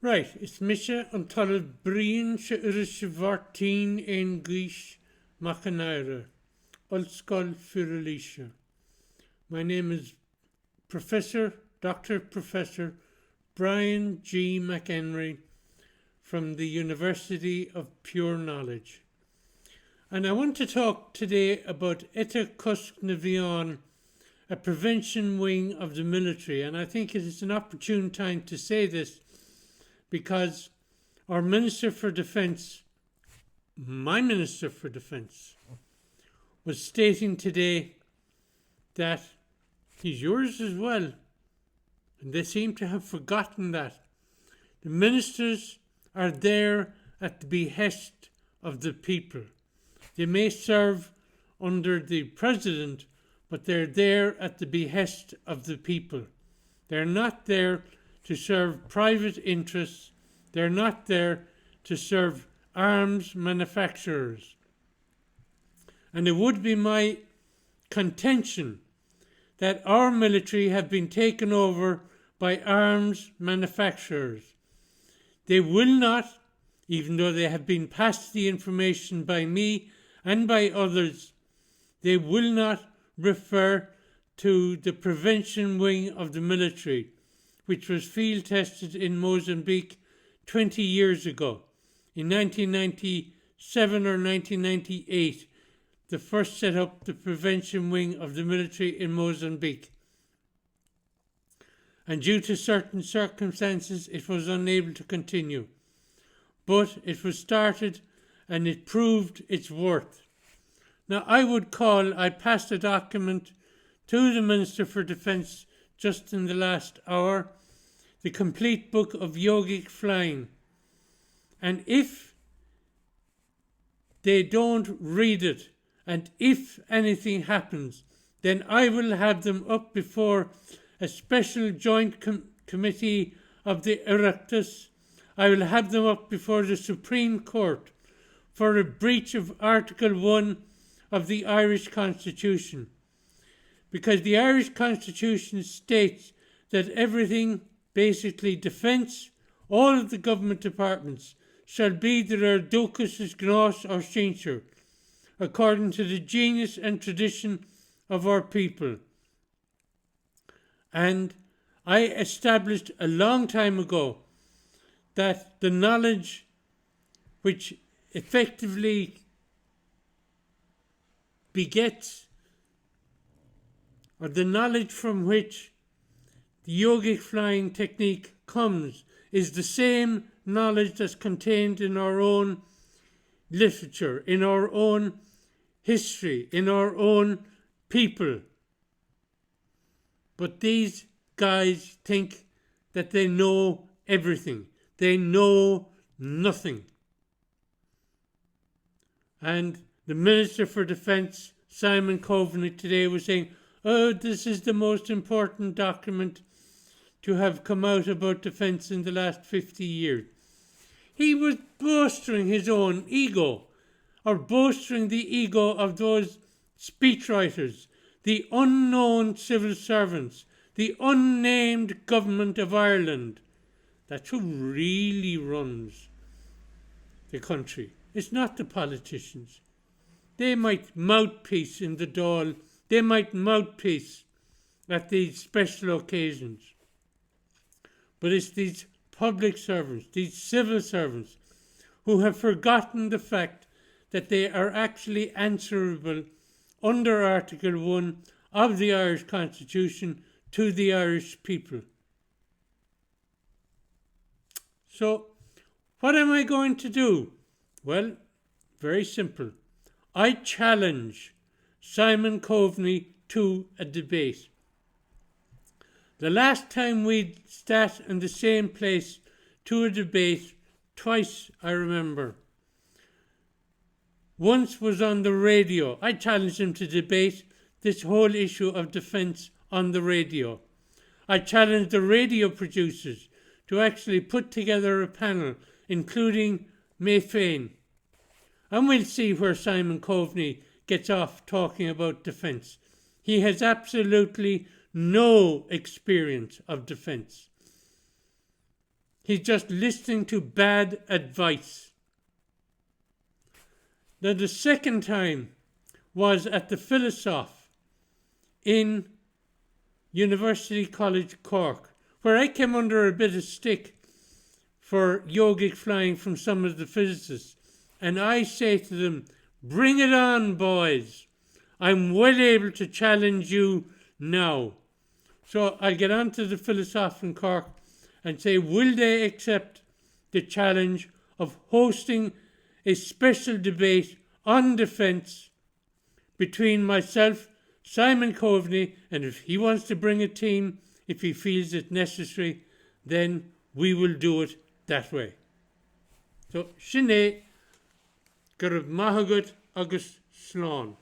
Right, it's Misha an talamh brian se iris vartín ein gis Machanaira, Ulskol Furalisha. My name is Dr. Professor Brian G. McHenry from the University of Pure Knowledge. And I want to talk today about Ita Cusk na Bhíon, a prevention wing of the military. And I think it is an opportune time to say this because our Minister for Defence, my Minister for Defence, was stating today that he's yours as well. And they seem to have forgotten that. The ministers are there at the behest of the people. They may serve under the president, but they're there at the behest of the people. They're not there to serve private interests. They're not there to serve arms manufacturers. And it would be my contention that our military have been taken over by arms manufacturers. They will not, even though they have been passed the information by me and by others, they will not refer to the prevention wing of the military, which was field tested in Mozambique 20 years ago. In 1997 or 1998, the first set up the prevention wing of the military in Mozambique. And due to certain circumstances, it was unable to continue. But it was started and it proved its worth. Now, I passed a document to the Minister for Defence just in the last hour, the complete book of Yogic Flying. And if they don't read it, and if anything happens, then I will have them up before a special joint committee of the Oireachtas. I will have them up before the Supreme Court for a breach of Article 1 of the Irish Constitution. Because the Irish Constitution states that everything, basically defence, all of the government departments, shall be their ducus gnos or cincher, according to the genius and tradition of our people. And I established a long time ago that the knowledge which effectively begets, or the knowledge from which the yogic flying technique comes, is the same knowledge that's contained in our own literature, in our own history, in our own people. But these guys think that they know everything. They know nothing. And the Minister for Defence, Simon Coveney, today was saying, this is the most important document to have come out about defence in the last 50 years. He was bolstering his own ego, or bolstering the ego of those speechwriters, the unknown civil servants, the unnamed government of Ireland. That's who really runs the country. It's not the politicians. They might mouthpiece in the Dáil. They might mouthpiece at these special occasions. But it's these public servants, these civil servants, who have forgotten the fact that they are actually answerable under Article 1 of the Irish Constitution to the Irish people. So, what am I going to do? Well, very simple. I challenge Simon Coveney to a debate. The last time we sat in the same place to a debate, twice I remember. Once was on the radio. I challenged him to debate this whole issue of defence on the radio. I challenged the radio producers to actually put together a panel, including May Féin. And we'll see where Simon Coveney gets off talking about defence. He has absolutely no experience of defence. He's just listening to bad advice. Now the second time was at the Philosoph in University College Cork, where I came under a bit of stick for yogic flying from some of the physicists. And I say to them, bring it on, boys. I'm well able to challenge you now. So I'll get on to the Philosoph in Cork and say, will they accept the challenge of hosting a special debate on defence between myself, Simon Coveney, and if he wants to bring a team, if he feels it necessary, then we will do it that way. So, Sinead, Gurb Mahagut August Slán.